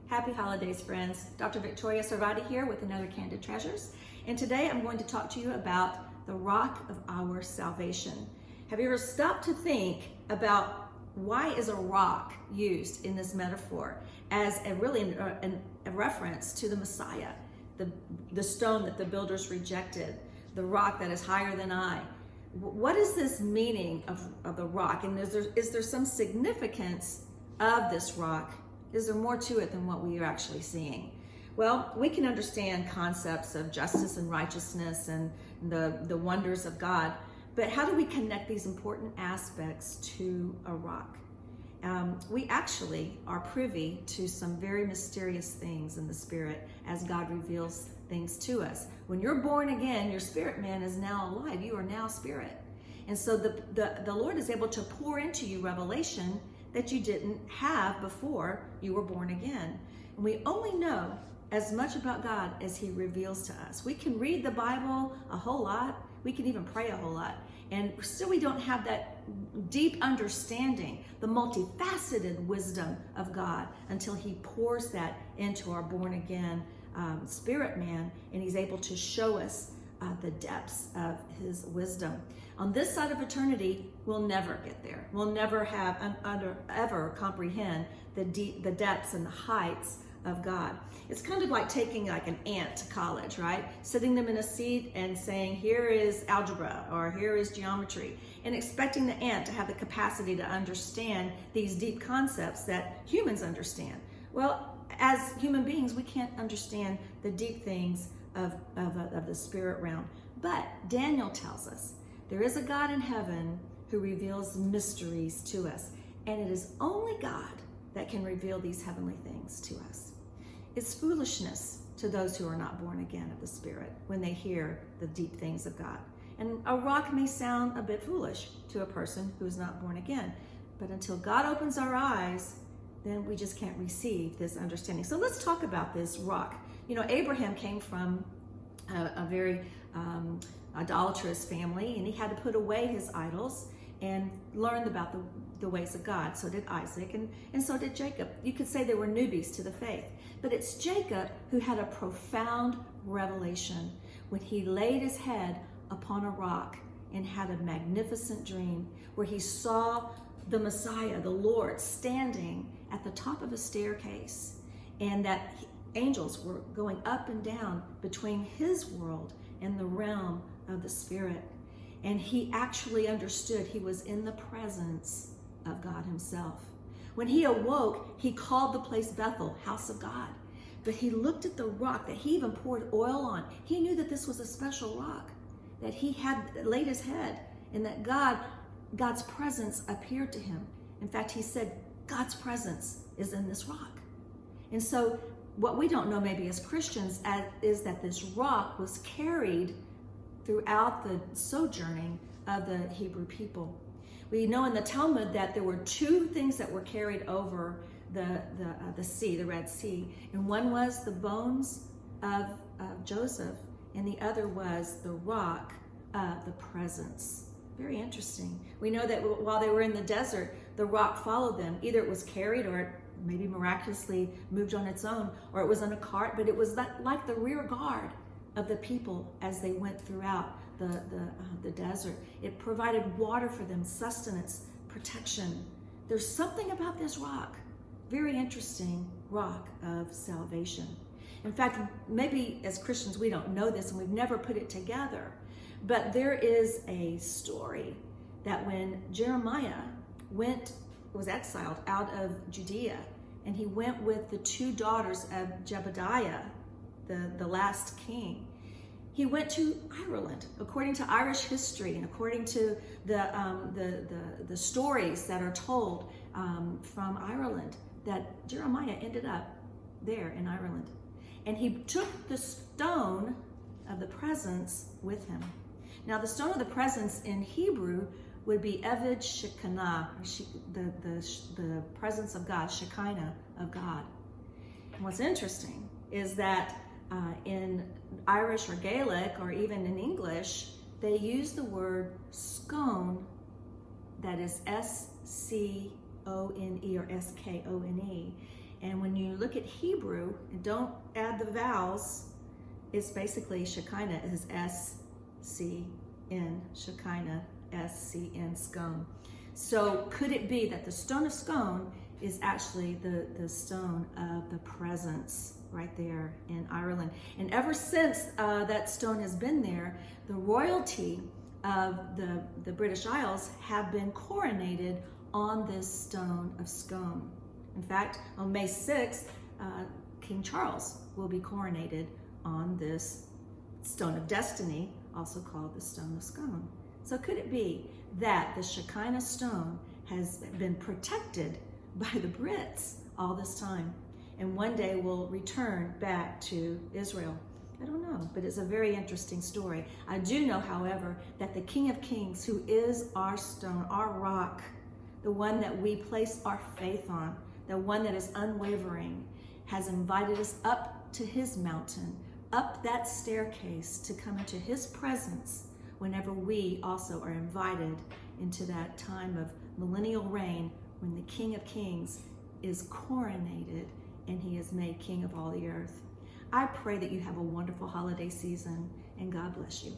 Happy holidays, friends. Dr. Victoria Sarvati here with another Candid Treasures. And today I'm going to talk to you about the rock of our salvation. Have you ever stopped to think about why is a rock used in this metaphor as a reference to the Messiah, the stone that the builders rejected, the rock that is higher than I? What is this meaning of the rock? And is there some significance of this rock? Is there more to it than what we are actually seeing? Well, we can understand concepts of justice and righteousness and the wonders of God, but how do we connect these important aspects to a rock? We actually are privy to some very mysterious things in the spirit as God reveals things to us. When you're born again, your spirit man is now alive. You are now spirit. And so the Lord is able to pour into you revelation that you didn't have before you were born again. And we only know as much about God as He reveals to us. We can read the Bible a whole lot. We can even pray a whole lot. And still we don't have that deep understanding, the multifaceted wisdom of God until He pours that into our born again spirit man, and He's able to show us the depths of His wisdom. On this side of eternity, we'll never get there. We'll never have ever comprehend the depths and the heights of God. It's kind of like taking like an ant to college, right? Sitting them in a seat and saying, here is algebra or here is geometry, and expecting the ant to have the capacity to understand these deep concepts that humans understand. Well, as human beings, we can't understand the deep things of the spirit realm. But Daniel tells us there is a God in heaven who reveals mysteries to us, and it is only God that can reveal these heavenly things to us. It's foolishness to those who are not born again of the Spirit when they hear the deep things of God. And a rock may sound a bit foolish to a person who is not born again, but until God opens our eyes, then we just can't receive this understanding. So let's talk about this rock. You know, Abraham came from a very idolatrous family, and he had to put away his idols and learned about the ways of God. So did Isaac, and so did Jacob. You could say they were newbies to the faith. But it's Jacob who had a profound revelation when he laid his head upon a rock and had a magnificent dream where he saw the Messiah, the Lord, standing at the top of a staircase, and that angels were going up and down between his world and the realm of the Spirit. And he actually understood he was in the presence of God Himself. When he awoke, he called the place Bethel, house of God. But he looked at the rock that he even poured oil on. He knew that this was a special rock, that he had laid his head, and that God's presence appeared to him. In fact, he said, God's presence is in this rock. And so what we don't know maybe as Christians is that this rock was carried throughout the sojourning of the Hebrew people. We know in the Talmud that there were two things that were carried over the sea, the Red Sea. And one was the bones of Joseph, and the other was the rock of the presence. Very interesting. We know that while they were in the desert, the rock followed them. Either it was carried or it maybe miraculously moved on its own, or it was on a cart, but it was like the rear guard of the people as they went throughout the desert. It provided water for them, sustenance, protection. There's something about this rock, very interesting rock of salvation. In fact, maybe as Christians we don't know this and we've never put it together, but there is a story that when Jeremiah was exiled out of Judea, and he went with the two daughters of Jebediah, the last king. He went to Ireland. According to Irish history and according to the stories that are told from Ireland, that Jeremiah ended up there in Ireland. And he took the stone of the presence with him. Now, the stone of the presence in Hebrew would be Eved Shekinah, the presence of God, Shekinah of God. And what's interesting is that in Irish or Gaelic, or even in English, they use the word scone, that is S-C-O-N-E or S-K-O-N-E. And when you look at Hebrew, and don't add the vowels, it's basically Shekinah is S-C-N, Shekinah, S-C-N, scone. So could it be that the stone of scone is actually the stone of the presence right there in Ireland? And ever since that stone has been there, the royalty of the British Isles have been coronated on this stone of scone. In fact, on May 6th, King Charles will be coronated on this stone of destiny, also called the stone of scone. So could it be that the Shekinah stone has been protected by the Brits all this time, and one day will return back to Israel? I don't know, but it's a very interesting story. I do know, however, that the King of Kings, who is our stone, our rock, the one that we place our faith on, the one that is unwavering, has invited us up to his mountain, up that staircase to come into his presence whenever we also are invited into that time of millennial reign when the King of Kings is coronated and he is made King of all the earth. I pray that you have a wonderful holiday season, and God bless you.